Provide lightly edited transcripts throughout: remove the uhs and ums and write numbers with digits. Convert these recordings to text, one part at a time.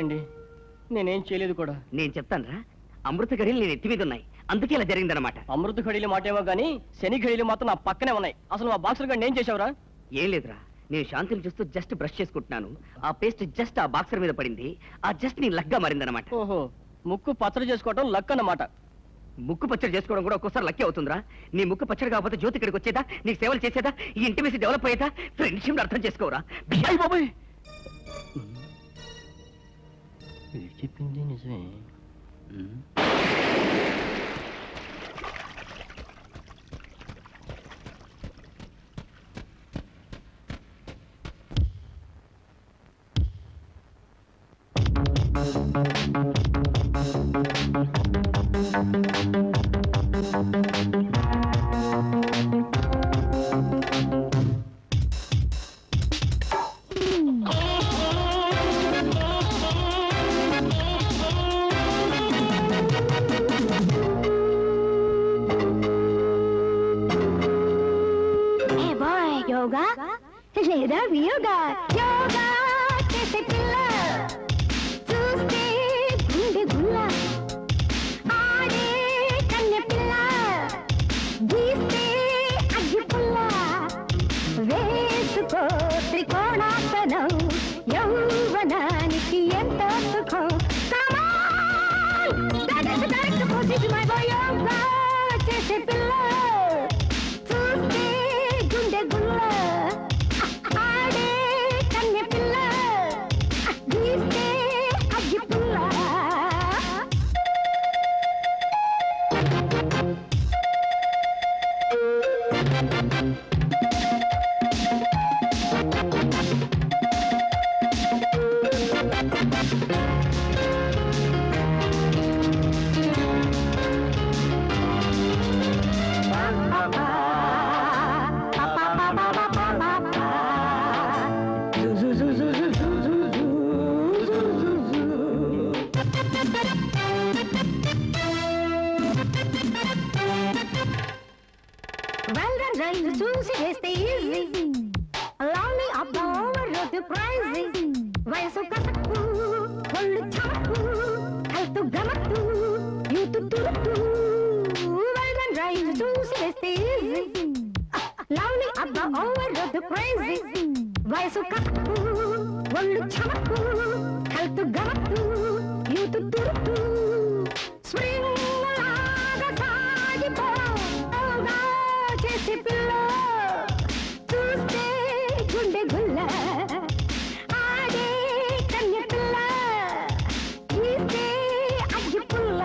అండి నేనేం చేయలేదు కూడా. నేను చెప్తానురా, అమృత ఘడియలు నేను ఎత్తి మీద ఉన్నాయి, అందుకే ఇలా జరిగిందన్నమాట. అమృత ఘడియలు మాటేమో గానీ శని ఘడియలు మాత్రం నా పక్కనే ఉన్నాయి. అసలు మా బాక్సర్ గారు ఏం చేశావురా? ఏం లేదురా, నేను శాంతిని చూస్తూ జస్ట్ బ్రష్ చేసుకుంటున్నాను, ఆ పేస్ట్ జస్ట్ ఆ బాక్సర్ మీద పడింది, ఆ జస్ట్ నీ లగ్గా మారిందన్నమాట. ఓహో, ముక్కు పచ్చడి చేసుకోవడం లక్ అన్నమాట. ముక్కు పచ్చడి చేసుకోవడం కూడా ఒక్కోసారి లక్కీ అవుతుందిరా. నీ ముక్కు పచ్చడి కాకపోతే జ్యోతి ఇక్కడికి వచ్చేదా, నీకు సేవలు చేసేదా, ఈ ఇంటిమేసి డెవలప్ అయ్యేదా? ఫ్రెండ్షిప్ అర్థం చేసుకోరా. బాబాయ్ చెప్పింది నిజమే. లేదా యోగా యోగా చేసే పిల్ల చూస్తే గుండె గుల్ల ఆడే కన్నె పిల్ల గీస్తే అగ్గి పుల్ల వేసుకో త్రికోణాసనం యౌవనానికి ఎంతో సుఖం. యోగా చేసే పిల్ల చూస్తే గుండె గుల్ల చూసి వేస్తే ఈజీ లాలీ అబ్బా ఓవర్ ప్రైజీ వయసు కసక్కు ఒళ్ళు చమక్కు హెల్త్ గమక్కు యూత్ తురుక్కు వైరన్ రైజ్ చూసి వేస్తే ఈజీ లాలీ అబ్బా ఓవర్ ప్రైజీ వయసు కసక్కు ఒళ్ళు చమక్కు హెల్త్ గమక్కు యూత్ తురుక్కు స్ప్రింగ్ లాగా సాగిపో చేసి పిల్ల చూస్తే గుండె గుల్ల ఆడే కన్య పిల్ల గీస్తే అగ్గి పుల్ల.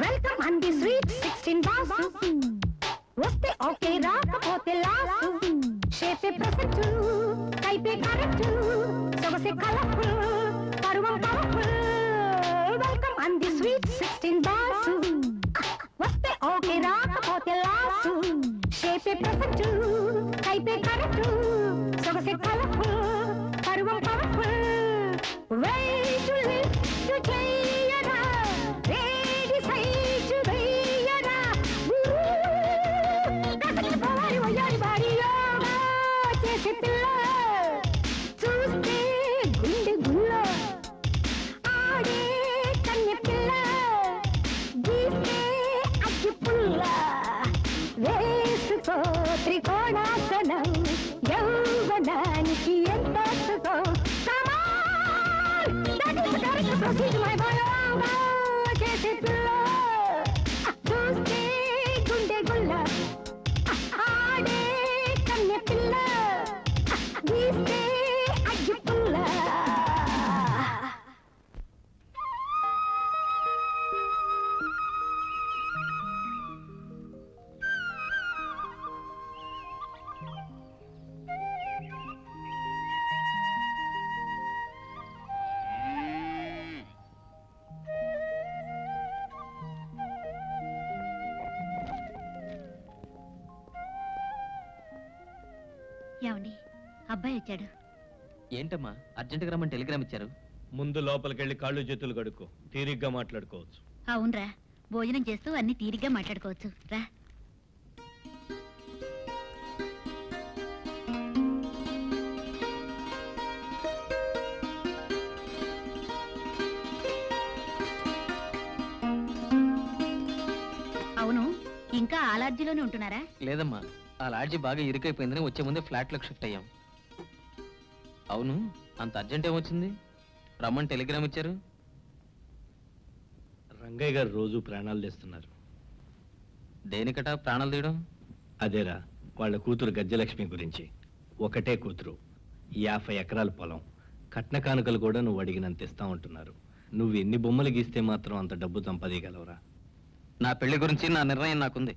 వెల్కమ్ అండి స్వీట్ 16 బాసు వస్తే ఓకే రాకపోతే లాసు షేపే పర్ఫెక్ట్ టైపే కరెక్ట్ సొగసే కలర్ఫుల్ పరువం పవర్ఫుల్ వెల్కమ్ అండి స్వీట్ 16 బాసు వస్తే ఓకే రాకపోతే లాసు షేపే పర్ఫెక్ట్ టైపే కరెక్ట్ సొగసే కలర్ఫుల్ పరువం పవర్ఫుల్ వెయిట్ లిఫ్ట్ చేయరా రెడీ సైట్ వేయరా కసకి పోవాలి వయ్యారి బారి యోగా చేసే పిల్ల చూస్తే గుండె గుల్ల ఆడే కన్య పిల్ల గీస్తే అగ్గి పుల్ల వేసుకో త్రికోణాసనం యౌవనానికి ఎంతో సుఖం. Proceed my boy, చేసే పిల్ల చూస్తే గుండె గుల్ల ఆడే కన్య పిల్ల గీస్తే అగ్గి పుల్ల. ఏమండి అబ్బాయి వచ్చాడు. ఏంటమ్మా అర్జెంటుగా రమ్మని టెలిగ్రామ్ ఇచ్చారు? ముందు లోపలికెళ్ళి కాళ్ళు చేతులు కడుక్కో, తీరిగ్గా మాట్లాడుకోవచ్చు. అవునరా, భోజనం చేస్తూ అన్ని తీరిగ్గా మాట్లాడుకోవచ్చు. రా. అవును, ఇంకా ఆ లాడ్జిలోనే ఉంటున్నారా? లేదమ్మా, ఆ లాడ్జి బాగా ఇరుకైపోయిందని వచ్చే ముందే ఫ్లాట్లోకి షిఫ్ట్ అయ్యాం. అవును, అంత అర్జెంట్ ఏమొచ్చింది? రమ్మని టెలిగ్రామ్ ఇచ్చారు. రంగయ్య గారు రోజు ప్రాణాలు తెస్తున్నారు. దేనికట ప్రాణాలు తీయడం? అదేరా, వాళ్ళ కూతురు గజ్జలక్ష్మి గురించి. ఒకటే కూతురు, 50 ఎకరాల పొలం, కట్న కానుకలు కూడా నువ్వు అడిగినంత ఇస్తా ఉంటున్నారు. నువ్వు ఎన్ని బొమ్మలు గీస్తే మాత్రం అంత డబ్బు సంపాదీయగలవురా? నా పెళ్లి గురించి నా నిర్ణయం నాకుంది.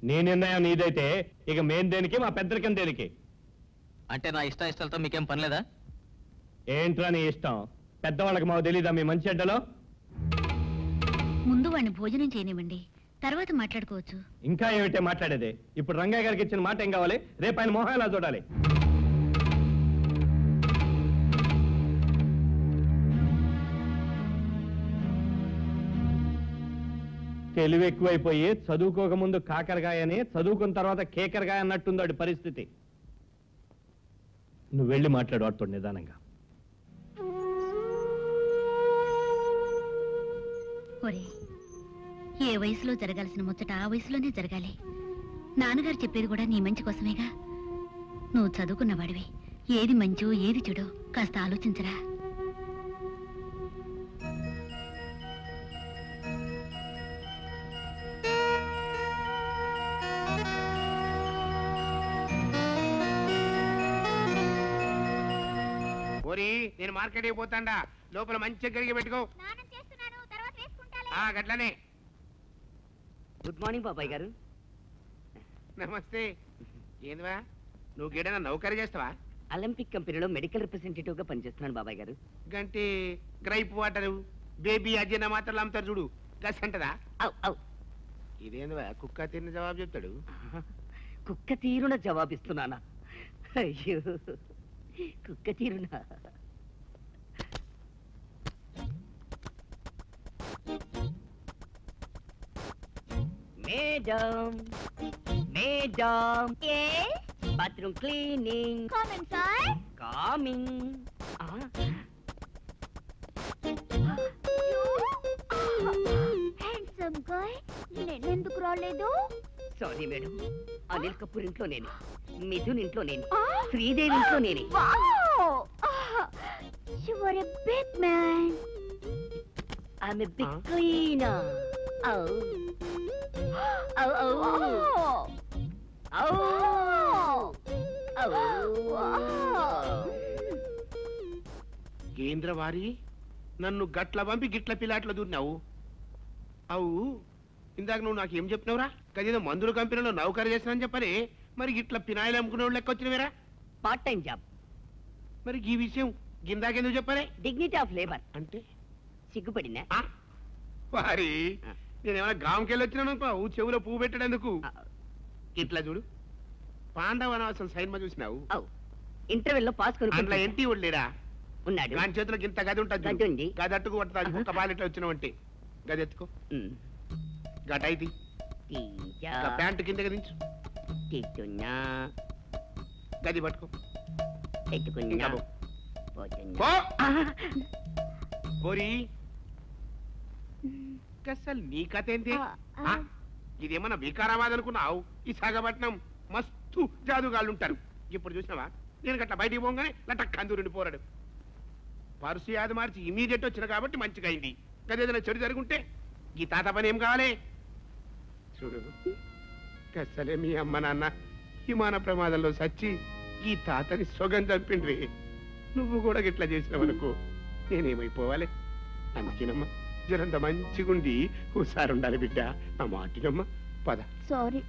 నీ నిర్ణయం నీదైతే ఇక మేం దేనికి, మా పెద్దరికం దేనికి? అంటే నా ఇష్టాలతో మీకేం పని లేదా? ఏంట్రా నీ ఇష్టం? పెద్దవాళ్ళకి మాకు తెలీదా మీ మంచి చెడ్డలో? ముందు వాడిని భోజనం చేయనివ్వండి, తర్వాత మాట్లాడుకోవచ్చు. ఇంకా ఏమిటే మాట్లాడేది? ఇప్పుడు రంగయ్య గారికి ఇచ్చిన మాట ఏం కావాలి? రేపు ఆయన మొహం ఎలా చూడాలి? తెలివి ఎక్కువైపోయి చదువుకోక ముందు కాకరకాయని, చదువుకున్న తర్వాత కేకరకాయ అన్నట్టుంది వాడి పరిస్థితి. నువ్వు వెళ్ళి మాట్లాడు వాడితో నిదానంగా. ఒరే, ఏ వయసులో జరగాల్సిన ముచ్చట ఆ వయసులోనే జరగాలి. నాన్నగారు చెప్పేది కూడా నీ మంచి కోసమేగా. నువ్వు చదువుకున్నవాడివి, ఏది మంచో ఏది చెడో కాస్త ఆలోచించరా. నేను మార్కెట్ అయిపోతాండా, లోపల మంచిగా కడిగి పెట్టుకో. గట్లనే. గుడ్ మార్నింగ్ బాబాయ్ గారు. నమస్తే. ఏందివా, నువ్వు గేడైనా నౌకరీ చేస్తావా? ఒలింపిక్ కంపెనీలో మెడికల్ రిప్రజెంటేటివ్ గా పనిచేస్తున్నాను బాబాయ్ గారు. గంటే గ్రైప్ వాటర్, బేబీ అజ్జన మాత్రలు అమ్ముతారు చూడు, గస్ అంటదా? ఇదేందివా, కుక్క తిన్న జవాబు చెప్తాడు. కుక్క తీరున జవాబిస్తున్నానా? అయ్యో, కుక్క తీరునా? Madam, madam, bathroom cleaning. Coming. Handsome guy, నేనెందుకు రాలేదు? సారీ మేడం, అనిల్ కపూర్ ఇంట్లో నేనే, మిథున్ ఇంట్లో నేను, శ్రీదేవి ఇంట్లో నేనే. You are a big man. I'm a big cleaner. Oh. Oh, oh. Oh. Oh. కేంద్రవారి నన్ను గట్ల పంపి గిట్ల పిల్లాట్లో దూరినావు. అవు, ఇందాక నువ్వు నాకు ఏం చెప్పినావురా? గదేదో మందుల కంపెనీలో నౌకరీ చేస్తానని చెప్పని, మరి గిట్ల పినాయిలు అమ్ముకునే వాళ్ళు లెక్క వచ్చినవేరా? Part time job. మరి ఈ విషయం గిందాకెందుకు చెప్పలే? డిగ్నిటీ ఆఫ్ లేబర్ అంటే సిగ్గుపడినా? వారి నేనేమైనా గాంకెళ్ళి వచ్చినాను అనుకో, చెవులో పువ్వు పెట్టడేందుకు. ఇట్లా చూడు, పాండవనవాసం సైన్మా చూసినావు? ఇంటర్వెల్లో పాస్ అందులో ఎంటి లేడా? ఉన్నాడు. దాని చేతిలో ఇంత గది ఉంటుంది, గది అట్టుకు పడుతుంది. ఒక పాలిట్లో వచ్చినావంటే గది ఎత్తుకో, గటైది ప్యాంటు కిందకి దించు, గది పట్టుకో. అసలు నీ కథ ఏంటి? ఇదేమన్నా వికారాబాద్ అనుకున్నావు? ఈ సాగపట్నం మస్తు జాదుగాళ్ళు ఉంటారు. ఇప్పుడు చూసినావా, నేను గట్లా బయటికి పోగానే లట కందూరిని పోరాడు. పరుసు యాది మార్చి ఇమీడియట్ వచ్చిన కాబట్టి మంచిగా అయింది. గదేదైనా చెడు జరుగుంటే ఈ తాత పని ఏం కావాలి? చూడు, అసలే మీ అమ్మ నాన్న విమాన ప్రమాదంలో సచ్చి ఈ తాతని సొగం చంపిండ్రి. నువ్వు కూడా గిట్లా చేసినావనుకో, నేనేమైపోవాలి? అందుకేనమ్మా, జరంత మంచిగుండి హుషారుండాలి బిడ్డ. నా మాటినమ్మా, పద. సారీ.